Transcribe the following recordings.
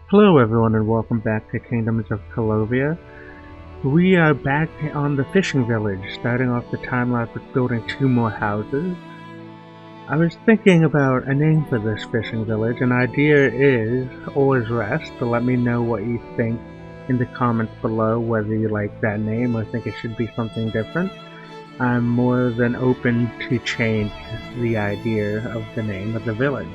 Hello everyone and welcome back to Kingdoms of Colovia. We are back on the fishing village, starting off the timeline with building 2 more houses. I was thinking about a name for this fishing village. An idea is Oars Rest, so let me know what you think in the comments below, whether you like that name or think it should be something different. I'm more than open to change the idea of the name of the village.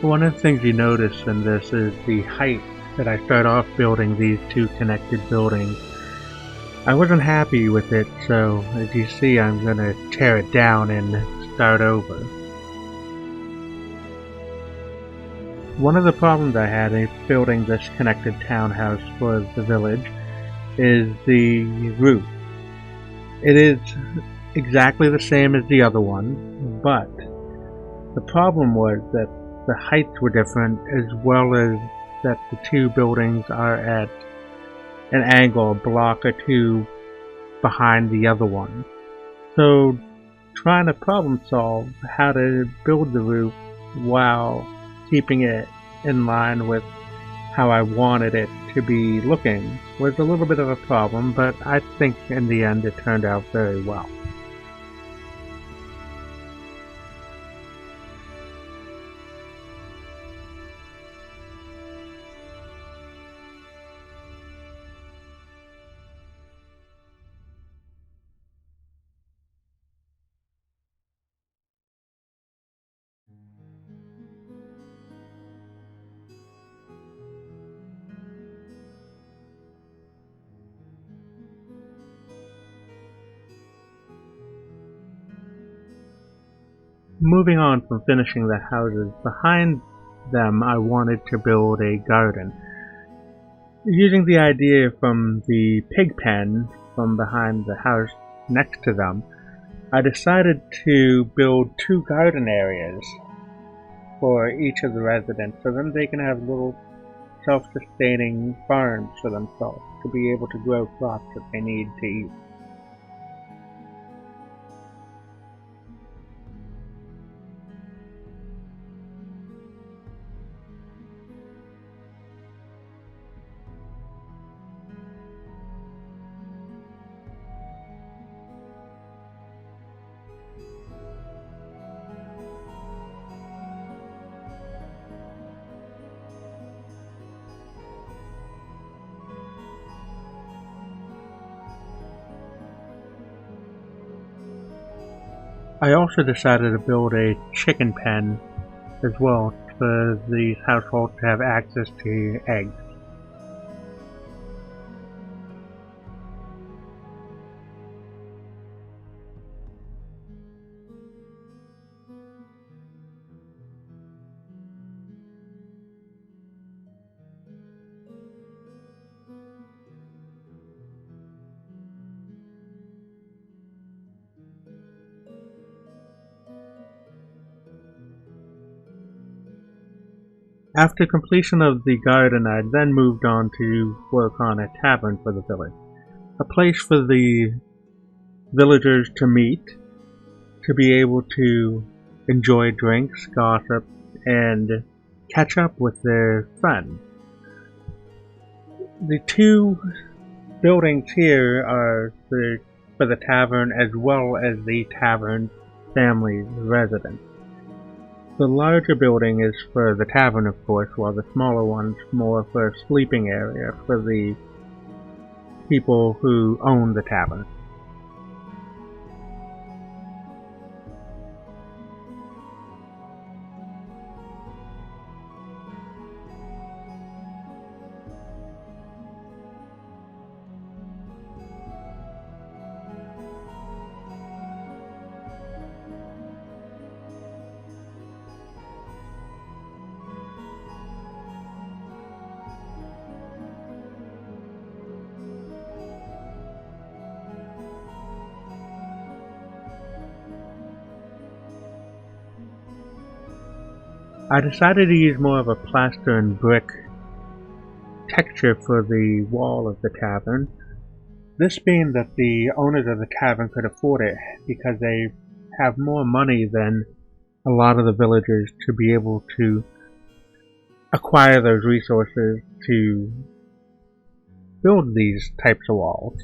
One of the things you notice in this is the height that I start off building these 2 connected buildings. I wasn't happy with it, so as you see I'm going to tear it down and start over. One of the problems I had in building this connected townhouse for the village is the roof. It is exactly the same as the other one, but the problem was that the heights were different, as well as that the 2 buildings are at an angle, a block or 2 behind the other one. So trying to problem solve how to build the roof while keeping it in line with how I wanted it to be looking was a little bit of a problem, but I think in the end it turned out very well. Moving on from finishing the houses, behind them I wanted to build a garden. Using the idea from the pig pen from behind the house next to them, I decided to build 2 garden areas for each of the residents, so then they can have little self-sustaining farms for themselves to be able to grow crops that they need to eat. I also decided to build a chicken pen as well for the household to have access to eggs. After completion of the garden, I then moved on to work on a tavern for the village. A place for the villagers to meet, to be able to enjoy drinks, gossip, and catch up with their friends. The 2 buildings here are for the tavern as well as the tavern family's residence. The larger building is for the tavern, of course, while the smaller one's more for a sleeping area for the people who own the tavern. I decided to use more of a plaster and brick texture for the wall of the tavern, This being that the owners of the tavern could afford it because they have more money than a lot of the villagers to be able to acquire those resources to build these types of walls.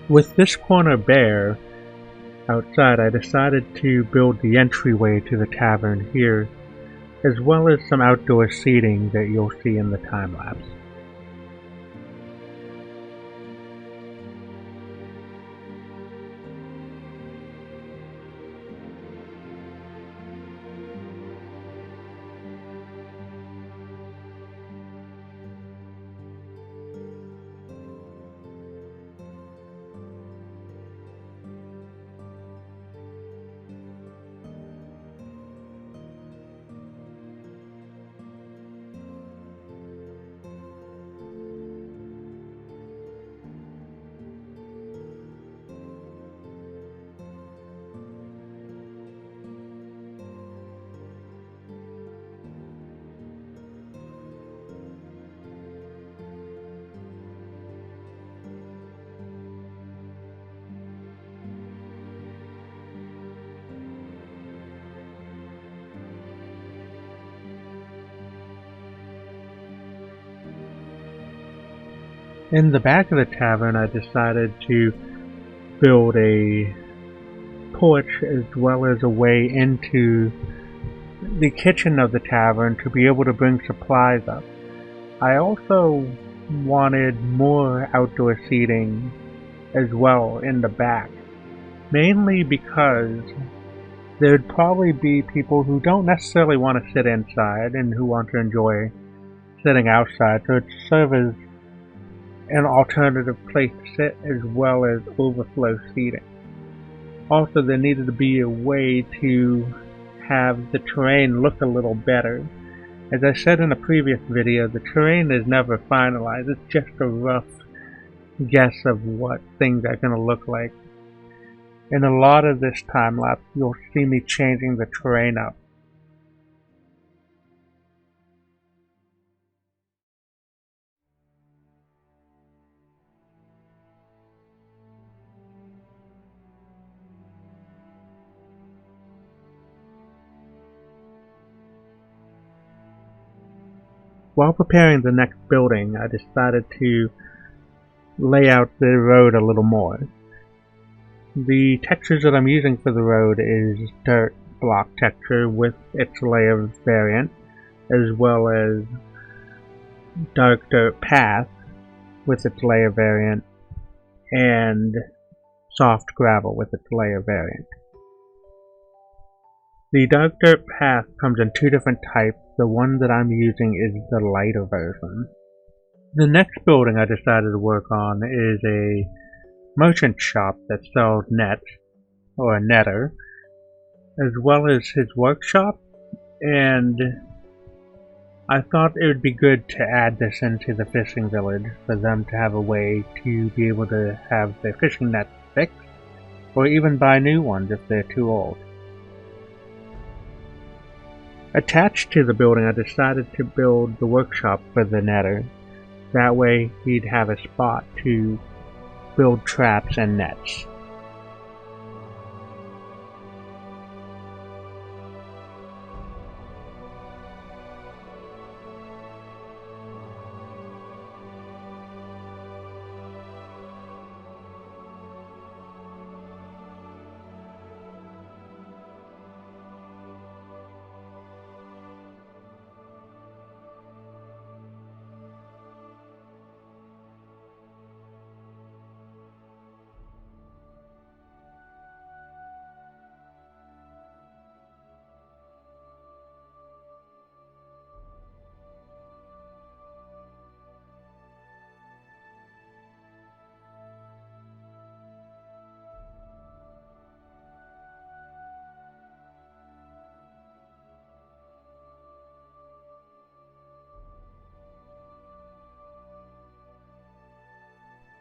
With this corner bare outside, I decided to build the entryway to the tavern here, as well as some outdoor seating that you'll see in the time-lapse. In the back of the tavern, I decided to build a porch as well as a way into the kitchen of the tavern to be able to bring supplies up. I also wanted more outdoor seating as well in the back, mainly because there'd probably be people who don't necessarily want to sit inside and who want to enjoy sitting outside, so it'd serve as an alternative place to sit as well as overflow seating. Also, there needed to be a way to have the terrain look a little better. As I said in a previous video, the terrain is never finalized. It's just a rough guess of what things are going to look like. In a lot of this time lapse, you'll see me changing the terrain up. While preparing the next building, I decided to lay out the road a little more. The textures that I'm using for the road is dirt block texture with its layer variant, as well as dark dirt path with its layer variant, and soft gravel with its layer variant. The dark dirt path comes in two different types. The one that I'm using is the lighter version. The next building I decided to work on is a merchant shop that sells nets, or a netter, as well as his workshop, and I thought it would be good to add this into the fishing village for them to have a way to be able to have their fishing nets fixed, or even buy new ones if they're too old. Attached to the building, I decided to build the workshop for the netter. That way he'd have a spot to build traps and nets.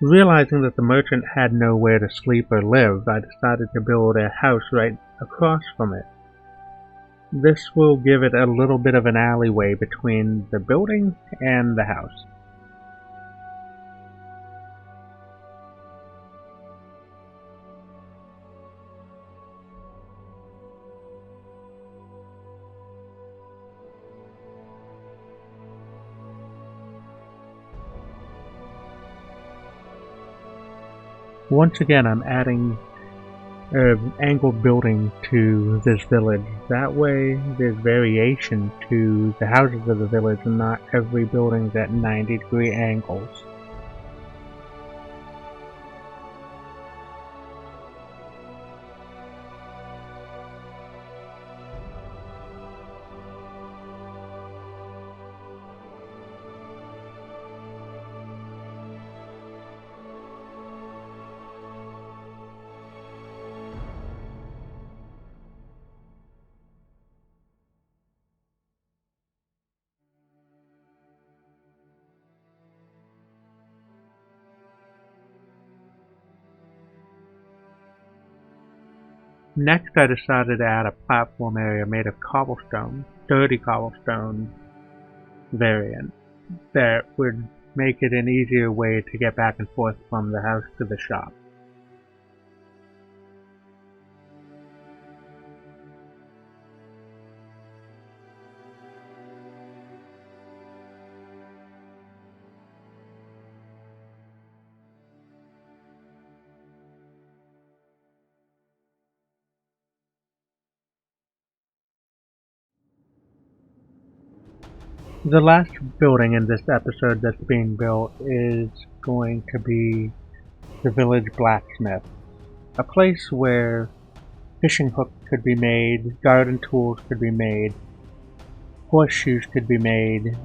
Realizing that the merchant had nowhere to sleep or live, I decided to build a house right across from it. This will give it a little bit of an alleyway between the building and the house. Once again, I'm adding an angled building to this village. That way there's variation to the houses of the village and not every building's at 90-degree angles. Next, I decided to add a platform area made of cobblestone, dirty cobblestone variant, that would make it an easier way to get back and forth from the house to the shop. The last building in this episode that's being built is going to be the village blacksmith, a place where fishing hooks could be made, garden tools could be made, horseshoes could be made.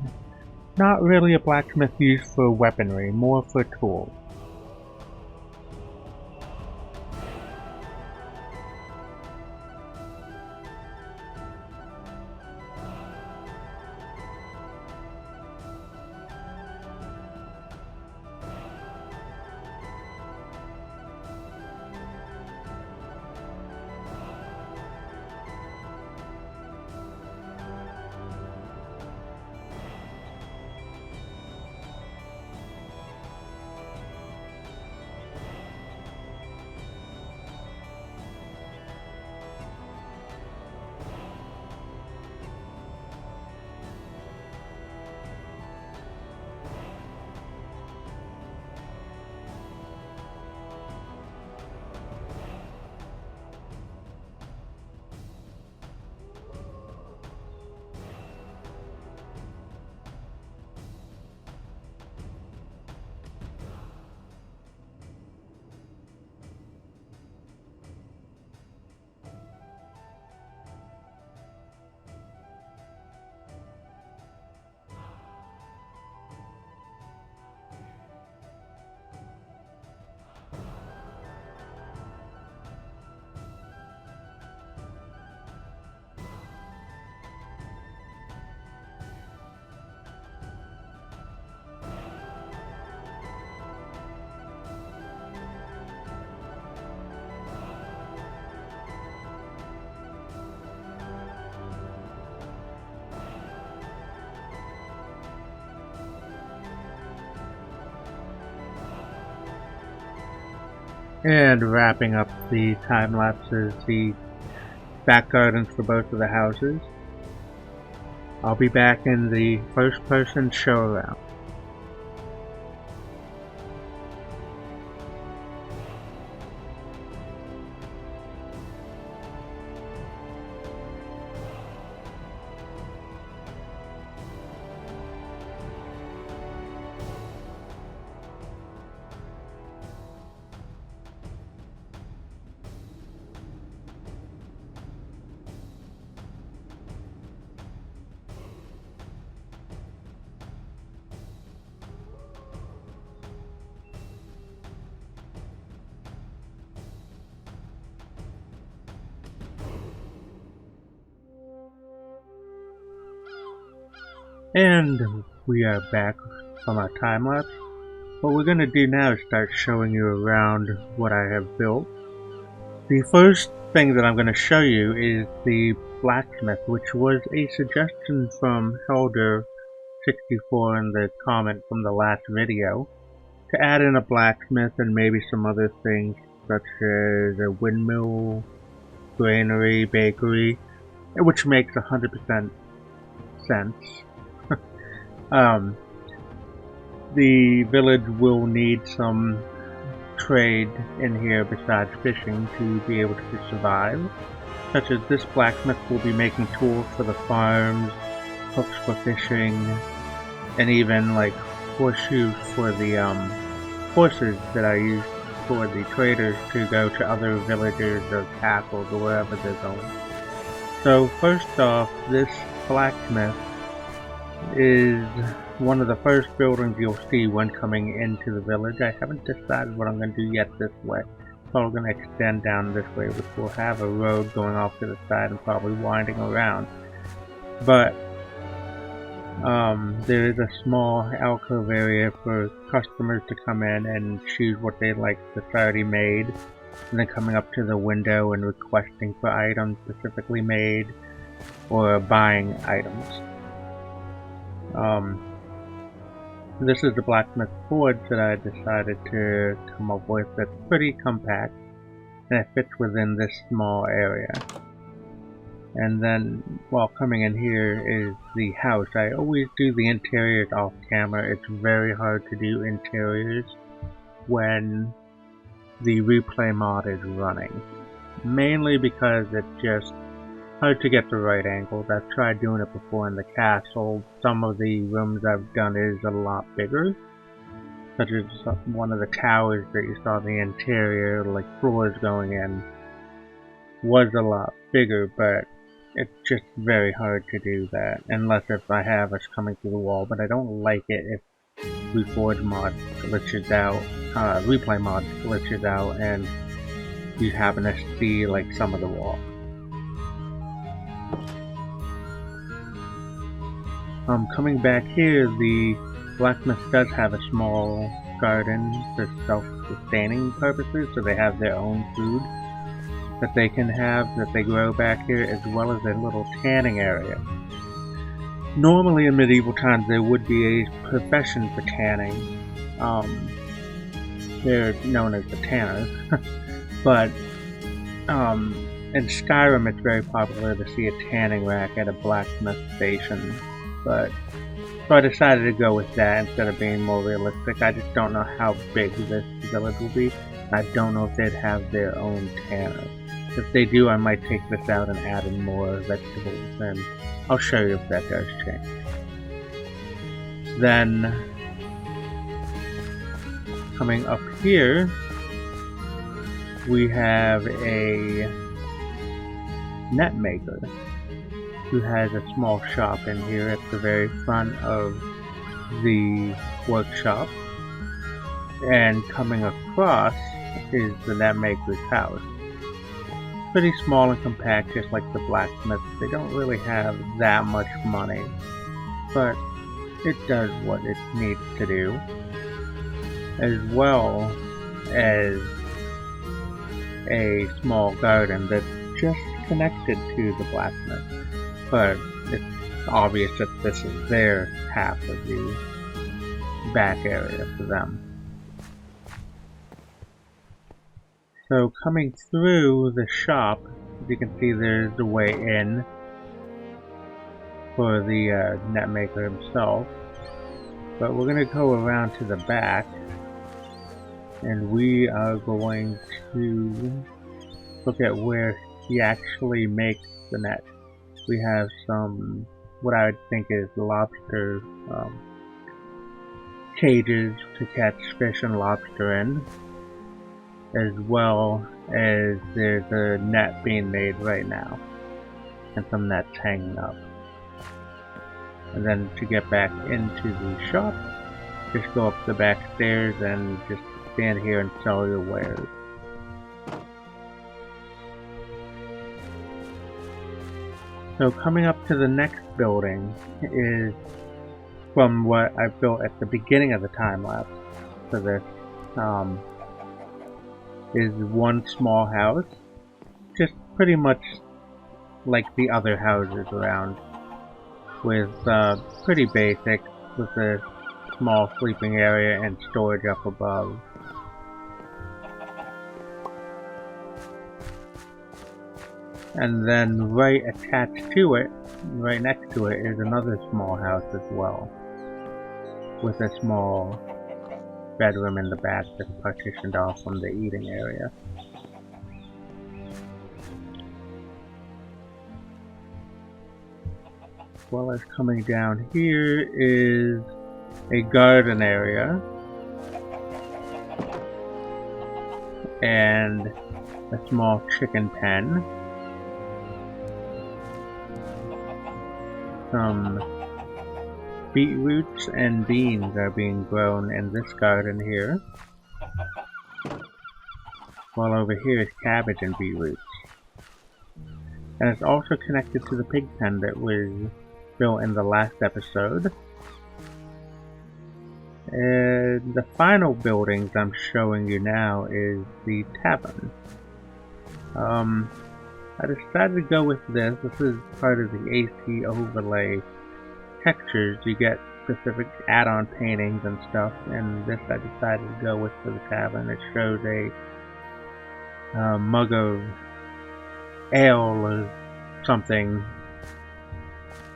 Not really a blacksmith used for weaponry, more for tools. And wrapping up the time lapses, the back gardens for both of the houses. I'll be back in the first person showdown. And we are back from our time lapse. what we're going to do now is start showing you around what I have built. The first thing that I'm going to show you is the Blacksmith, which was a suggestion from Helder64 in the comment from the last video, to add in a blacksmith and maybe some other things such as a windmill, granary, bakery, which makes 100% sense. The village will need some trade in here besides fishing to be able to survive, such as this blacksmith will be making tools for the farms, hooks for fishing, and even like horseshoes for the horses that I use for the traders to go to other villages or castles or wherever they're going. So first off, this blacksmith is one of the first buildings you'll see when coming into the village. I haven't decided what I'm going to do yet this way. So I'm going to extend down this way, which will have a road going off to the side and probably winding around. But there is a small alcove area for customers to come in and choose what they like that's already made, and then coming up to the window and requesting for items specifically made or buying items. This is the blacksmith forge that I decided to come up with. That's pretty compact and it fits within this small area. And then while coming in here is the house. I always do the interiors off camera. It's very hard to do interiors when the replay mod is running. Mainly because it's just hard to get the right angles. I've tried doing it before in the castle. Some of the rooms I've done is a lot bigger. Such as one of the towers that you saw the interior, like floors going in, was a lot bigger, but it's just very hard to do that. Unless if I have us coming through the wall, but I don't like it if Reforge mod glitches out, replay mod glitches out, and you happen to see like some of the wall. Coming back here, the blacksmith does have a small garden for self-sustaining purposes, so they have their own food that they can have, that they grow back here, as well as a little tanning area. Normally in medieval times there would be a profession for tanning. They're known as the tanners. But in Skyrim it's very popular to see a tanning rack at a blacksmith station. But so I decided to go with that instead of being more realistic. I just don't know how big this village will be. I don't know if they'd have their own tanner. If they do, I might take this out and add in more vegetables, and I'll show you if that does change. Then, coming up here, we have a net maker who has a small shop in here at the very front of the workshop. And coming across is the net maker's house. Pretty small and compact, just like the blacksmith. They don't really have that much money, but it does what it needs to do, as well as a small garden that's just connected to the blacksmith. But it's obvious that this is their half of the back area for them. So coming through the shop, as you can see, there's the way in for the net maker himself. But we're going to go around to the back, and we are going to look at where he actually makes the net. We have some, what I would think is lobster cages to catch fish and lobster in, as well as there's a net being made right now, and some nets hanging up. And then to get back into the shop, just go up the back stairs and just stand here and sell your wares. So coming up to the next building is from what I built at the beginning of the time lapse. for this is one small house, just pretty much like the other houses around, with pretty basic, with a small sleeping area and storage up above. And then right attached to it, right next to it, is another small house as well, with a small bedroom in the back that's partitioned off from the eating area. As well as coming down here is a garden area and a small chicken pen. Some beetroots and beans are being grown in this garden here, while over here is cabbage and beetroots. And it's also connected to the pig pen that was built in the last episode. And the final buildings I'm showing you now is the Tavern. I decided to go with this. This is part of the AC overlay textures. You get specific add-on paintings and stuff, and this I decided to go with for the Tavern. It shows a mug of ale or something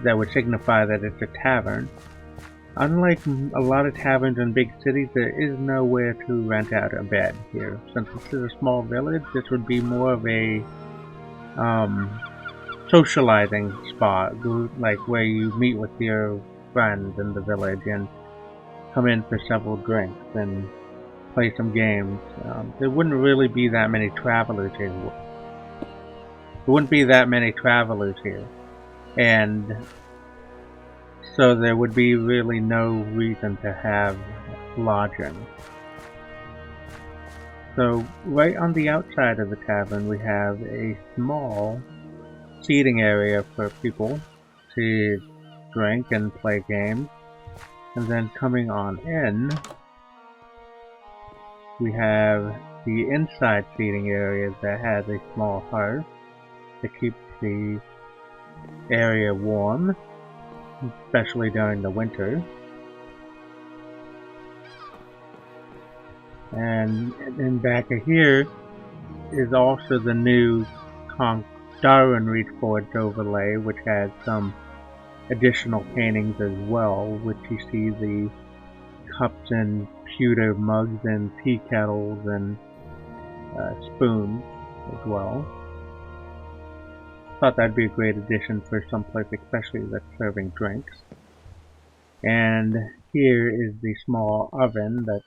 that would signify that it's a tavern. Unlike a lot of taverns in big cities, there is nowhere to rent out a bed here. Since this is a small village, this would be more of a socializing spot, like where you meet with your friends in the village and come in for several drinks and play some games. There wouldn't really be that many travelers here. And so there would be really no reason to have lodging. So right on the outside of the tavern we have a small seating area for people to drink and play games. And then coming on in, we have the inside seating area that has a small hearth to keep the area warm, especially during the winter. And then back of here is also the new Darwin Reach Forge overlay, which has some additional paintings as well, which you see the cups and pewter mugs and tea kettles and spoons as well. Thought that'd be a great addition for some place, especially that's serving drinks. And here is the small oven that's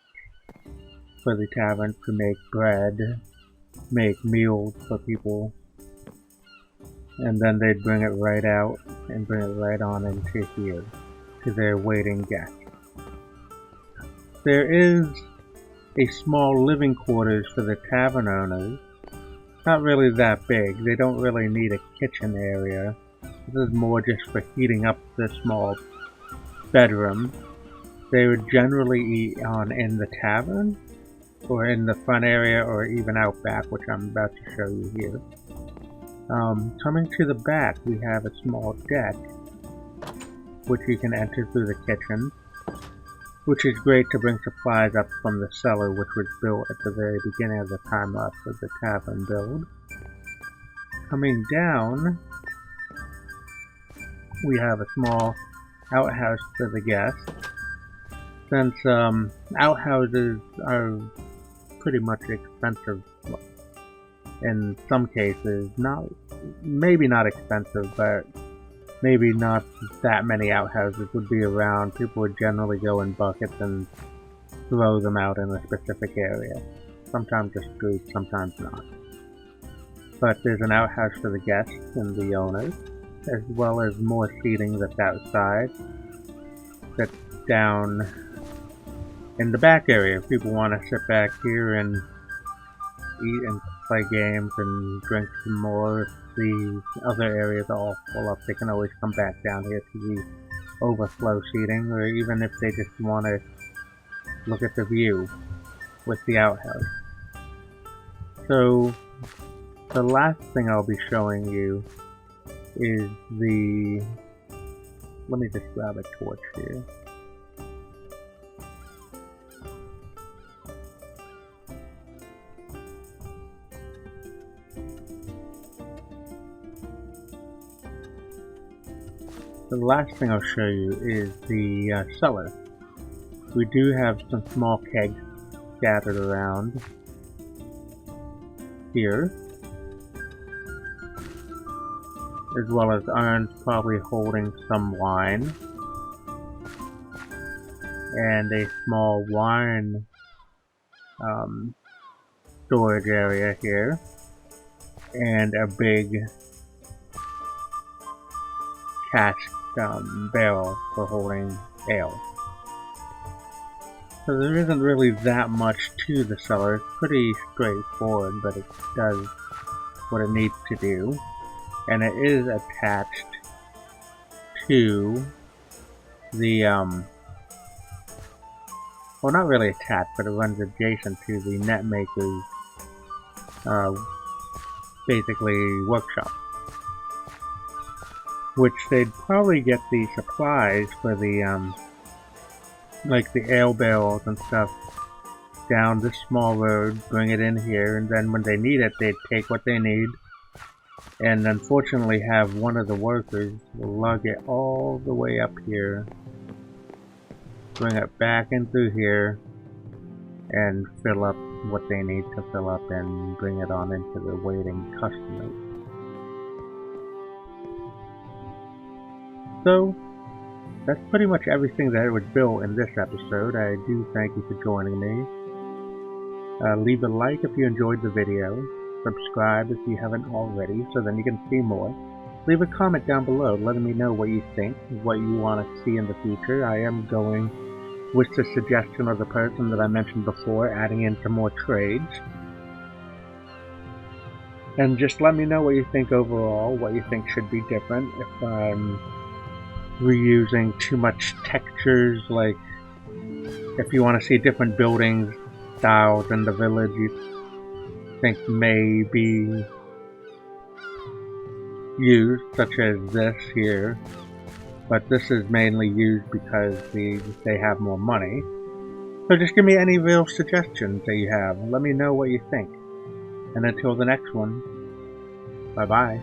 for the tavern to make bread, make meals for people, and then they'd bring it right out and bring it right on into here to their waiting guests. There is a small living quarters for the tavern owners. Not really that big. They don't really need a kitchen area. This is more just for heating up the small bedroom. They would generally eat in the tavern, or in the front area, or even out back, which I'm about to show you here. Coming to the back, we have a small deck, which you can enter through the kitchen, which is great to bring supplies up from the cellar, which was built at the very beginning of the time-lapse of the tavern build. Coming down, we have a small outhouse for the guests. Since outhouses are pretty much expensive in some cases, maybe not expensive, but maybe not that many outhouses would be around. People would generally go in buckets and throw them out in a specific area. Sometimes just food, sometimes not. But there's an outhouse for the guests and the owners, as well as more seating that's outside, that's down in the back area. If people want to sit back here and eat and play games and drink some more, if the other areas are all full up, they can always come back down here to the overflow seating, or even if they just want to look at the view with the outhouse. So the last thing I'll be showing you is the... Let me just grab a torch here. The last thing I'll show you is the cellar. We do have some small kegs scattered around here, as well as urns probably holding some wine, and a small wine storage area here, and a big cask barrel for holding ale. So there isn't really that much to the cellar. It's pretty straightforward, but it does what it needs to do. And it is attached to the, well, not really attached, but it runs adjacent to the net maker's, basically workshop. Which they'd probably get the supplies for the, like the ale barrels and stuff down this small road, bring it in here, and then when they need it, they'd take what they need, and unfortunately have one of the workers lug it all the way up here, bring it back in through here, and fill up what they need to fill up and bring it on into the waiting customers. So, that's pretty much everything that was built in this episode. I do thank you for joining me. Leave a like if you enjoyed the video. Subscribe if you haven't already, so then you can see more. Leave a comment down below letting me know what you think, what you want to see in the future. I am going with the suggestion of the person that I mentioned before, adding in some more trades. And just let me know what you think overall, what you think should be different. If I'm reusing too much textures, like if you want to see different buildings styles in the village you think may be used, such as this here, but this is mainly used because they have more money. So just give me any real suggestions that you have. Let me know what you think. And until the next one, bye bye.